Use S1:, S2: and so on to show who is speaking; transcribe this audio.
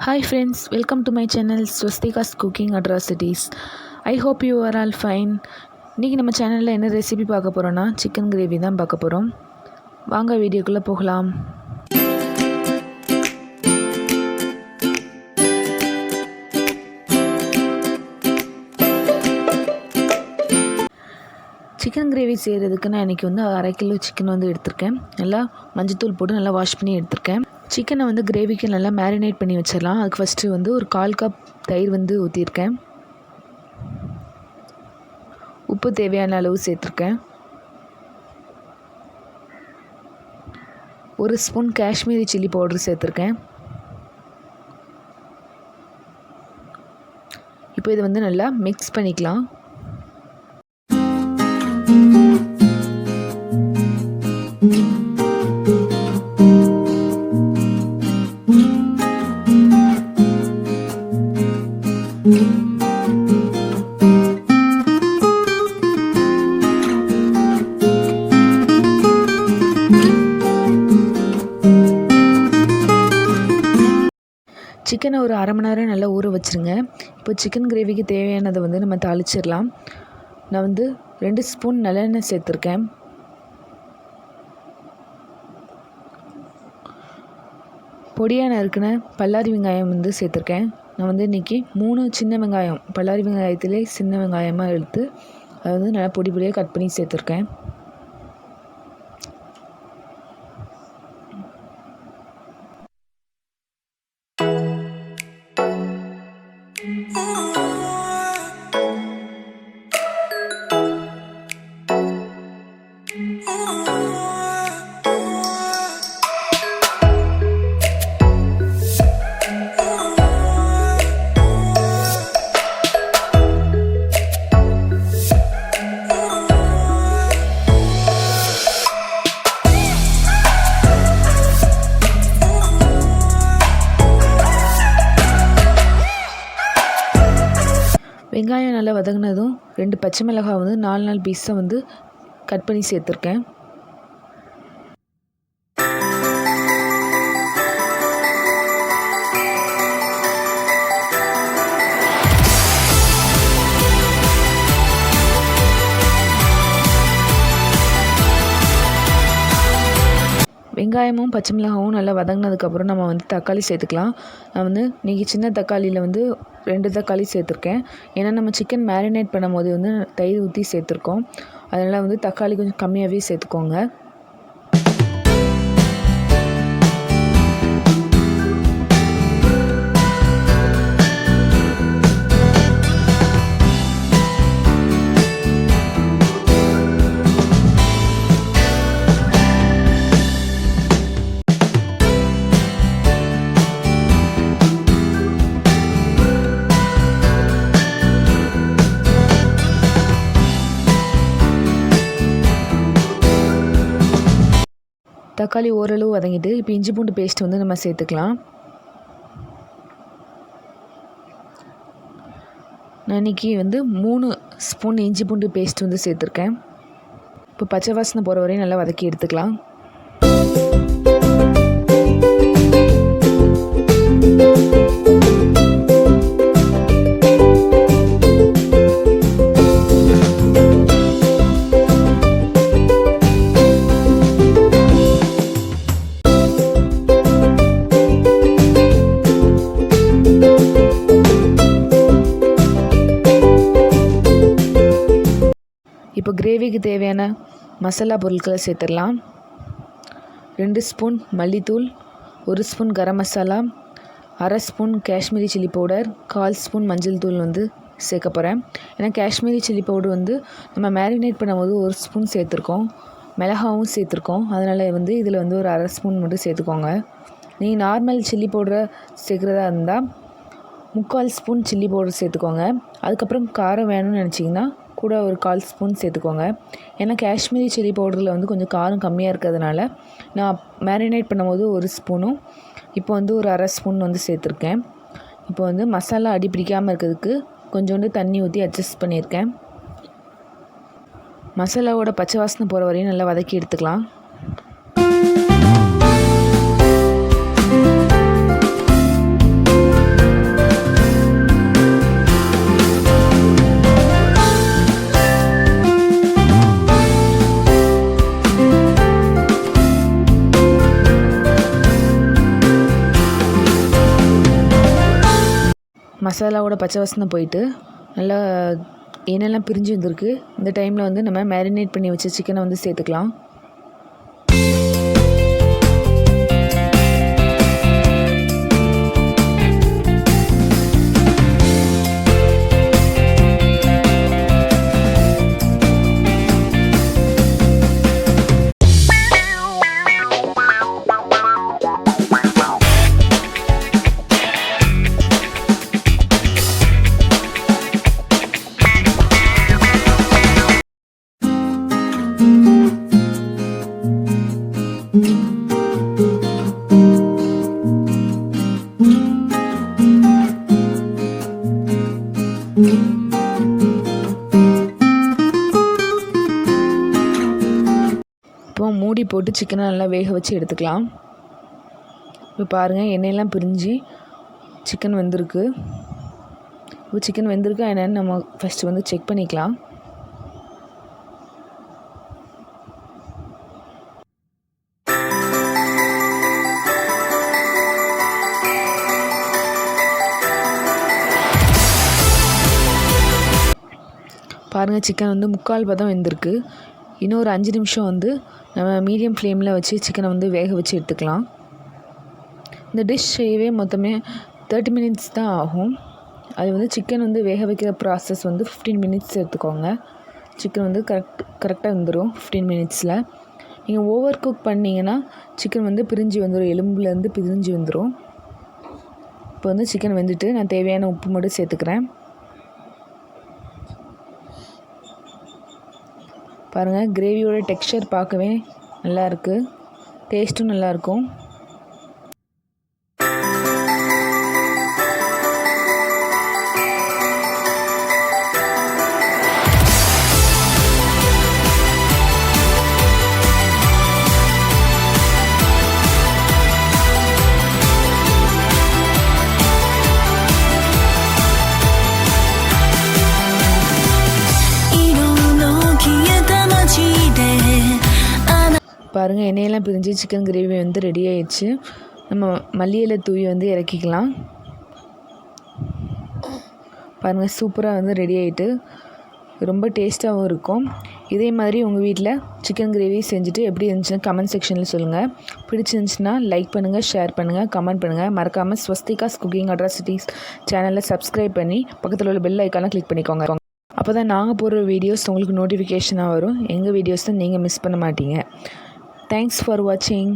S1: Hi friends, welcome to my channel Swastika's Cooking Atrocities. I hope you are all fine. இன்றைக்கி நம்ம சேனலில் என்ன recipe பார்க்க போகிறோன்னா சிக்கன் கிரேவி தான் பார்க்க போகிறோம். வாங்க வீடியோக்குள்ளே போகலாம். சிக்கன் கிரேவி செய்கிறதுக்கு நான் இன்றைக்கி வந்து 1/2 கிலோ சிக்கன் வந்து எடுத்திருக்கேன். நல்லா மஞ்சத்தூள் போட்டு நல்லா வாஷ் பண்ணி எடுத்திருக்கேன். சிக்கனை வந்து கிரேவிக்கு நல்லா மேரினேட் பண்ணி வச்சிடலாம். அதுக்கு ஃபஸ்ட்டு வந்து ஒரு 1/4 கப் தயிர் வந்து ஊற்றிருக்கேன். உப்பு தேவையான அளவு சேர்த்துருக்கேன். 1 ஸ்பூன் காஷ்மீரி சில்லி பவுடர் சேர்த்துருக்கேன். இப்போ இதை வந்து நல்லா மிக்ஸ் பண்ணிக்கலாம். சிக்கனை ஒரு 1/2 மணி நேரம் நல்லா ஊற வச்சுருங்க. இப்போ சிக்கன் கிரேவிக்கு தேவையானதை வந்து நம்ம தாளிச்சிடலாம். நான் வந்து 2 ஸ்பூன் நல்லெண்ணெய் சேர்த்துருக்கேன். பொடியாக நறுக்கின பல்லாரி வெங்காயம் வந்து சேர்த்துருக்கேன். நான் வந்து இன்றைக்கி 3 சின்ன வெங்காயம், பல்லாரி வெங்காயத்திலே சின்ன வெங்காயமாக எடுத்து அதை வந்து நல்லா பொடி பொடியாக கட் பண்ணி சேர்த்துருக்கேன். வெங்காயம் நல்லா வதங்கினதும் 2 பச்சை மிளகாய் வந்து 4 பீஸை வந்து கட் பண்ணி சேர்த்துருக்கேன். வெங்காயமும் பச்சை மிளகாவும் நல்லா வதங்கினதுக்கப்புறம் நம்ம வந்து தக்காளி சேர்த்துக்கலாம். நான் வந்து இன்றைக்கி சின்ன தக்காளியில் வந்து 2 தக்காளி சேர்த்துருக்கேன். ஏன்னா நம்ம சிக்கன் மேரினேட் பண்ணும் போது வந்து தயிர் ஊற்றி சேர்த்துருக்கோம். அதனால் வந்து தக்காளி கொஞ்சம் கம்மியாகவே சேர்த்துக்கோங்க. தக்காளி ஓரளவு வதங்கிட்டு இப்போ இஞ்சி பூண்டு பேஸ்ட் வந்து நம்ம சேர்த்துக்கலாம். நான் இன்றைக்கி வந்து 3 ஸ்பூன் இஞ்சி பூண்டு பேஸ்ட் வந்து சேர்த்துருக்கேன். இப்போ பச்சை வாசனை போகிற வரையும் நல்லா வதக்கி எடுத்துக்கலாம். இப்போ கிரேவிக்கு தேவையான மசாலா பொருட்களை சேர்த்துடலாம். 2 ஸ்பூன் மல்லித்தூள், 1 spoon garam masala, 1/2 spoon Kashmiri chilli powder, 1/4 spoon மஞ்சள் தூள் வந்து சேர்க்க போகிறேன். ஏன்னா காஷ்மீரி சில்லி பவுடர் வந்து நம்ம மேரினேட் பண்ணும்போது 1 ஸ்பூன் சேர்த்துருக்கோம், மிளகாவும் சேர்த்துருக்கோம். அதனால் வந்து இதில் வந்து ஒரு 1/2 ஸ்பூன் மட்டும் சேர்த்துக்கோங்க. நீங்கள் நார்மல் சில்லி பவுடரை சேர்க்குறதா இருந்தால் 3/4 ஸ்பூன் சில்லி பவுடர் சேர்த்துக்கோங்க. அதுக்கப்புறம் காரம் வேணும்னு நினச்சிங்கன்னா கூட ஒரு 1/4 ஸ்பூன் சேர்த்துக்கோங்க. ஏன்னா காஷ்மீரி சில்லி பவுடரில் வந்து கொஞ்சம் காரம் கம்மியாக இருக்கிறதுனால நான் மேரினேட் பண்ணும்போது 1 ஸ்பூனும் இப்போ வந்து ஒரு 1/2 ஸ்பூன் வந்து சேர்த்துருக்கேன். இப்போ வந்து மசாலா அடி பிடிக்காமல் இருக்கிறதுக்கு கொஞ்சோண்டு தண்ணி ஊற்றி அட்ஜஸ்ட் பண்ணியிருக்கேன். மசாலாவோட பச்சை வாசனை போகிற வரையும் நல்லா வதக்கி எடுத்துக்கலாம். மசாலாவோட பச்சை வாசனை போயிட்டு நல்லா எண்ணெய்லாம் பிரிஞ்சு வந்திருக்கு. இந்த டைமில் வந்து நம்ம மேரினேட் பண்ணி வச்ச சிக்கனை வந்து சேர்த்துக்கலாம். இப்போ மூடி போட்டு சிக்கனை நல்லா வேக வச்சு எடுத்துக்கலாம். இப்போ பாருங்கள், எண்ணெயெல்லாம் பிரிஞ்சு சிக்கன் வெந்திருக்கு. இப்போ சிக்கன் வெந்திருக்கா என்னென்னு நம்ம ஃபஸ்ட்டு வந்து செக் பண்ணிக்கலாம். பாருங்கள், சிக்கன் வந்து 3/4 பதம் வெந்திருக்கு. இன்னும் ஒரு 5 நிமிஷம் வந்து நம்ம மீடியம் ஃப்ளேமில் வச்சு சிக்கனை வந்து வேக வச்சு எடுத்துக்கலாம். இந்த டிஷ் செய்யவே மொத்தமே 30 மினிட்ஸ் தான் ஆகும். அது வந்து சிக்கன் வந்து வேக வைக்கிற ப்ராசஸ் வந்து 15 மினிட்ஸ் எடுத்துக்கோங்க. சிக்கன் வந்து கரெக்டாக வந்துடும் 15 மினிட்ஸில். நீங்கள் ஓவர் குக் பண்ணிங்கன்னா சிக்கன் வந்து பிரிஞ்சு வந்துடும், எலும்புலேருந்து பிரிஞ்சு வந்துடும். இப்போ வந்து சிக்கன் வெந்துட்டு நான் தேவையான உப்பு மட்டும் சேர்த்துக்கிறேன். பாருங்கள், கிரேவியோட டெக்ஸ்சர் பார்க்கவே நல்லாயிருக்கு, டேஸ்ட்டும் நல்லாயிருக்கும். பாருங்கள், எண்ணெயெல்லாம் பிரிஞ்சு சிக்கன் கிரேவி வந்து ரெடி ஆயிடுச்சு. நம்ம மல்லி இலை தூவி வந்து இறக்கிக்கலாம். பாருங்கள், சூப்பராக வந்து ரெடி ஆகிட்டு ரொம்ப டேஸ்ட்டாகவும் இருக்கும். இதே மாதிரி உங்கள் வீட்டில் சிக்கன் கிரேவி செஞ்சுட்டு எப்படி இருந்துச்சுன்னா கமெண்ட் செக்ஷனில் சொல்லுங்கள். பிடிச்சிருந்துச்சுன்னா லைக் பண்ணுங்கள், ஷேர் பண்ணுங்கள், கமெண்ட் பண்ணுங்கள். மறக்காமல் ஸ்வஸ்திகாஸ் குக்கிங் அட்ராசிட்டிஸ் சேனலை சப்ஸ்கிரைப் பண்ணி பக்கத்தில் உள்ள பெல் ஐக்கானை கிளிக் பண்ணிக்கோங்க. அப்போ தான் நாங்கள் போடுற வீடியோஸ் உங்களுக்கு நோட்டிஃபிகேஷனாக வரும். எங்கள் வீடியோஸை நீங்கள் மிஸ் பண்ண மாட்டீங்க. Thanks for watching.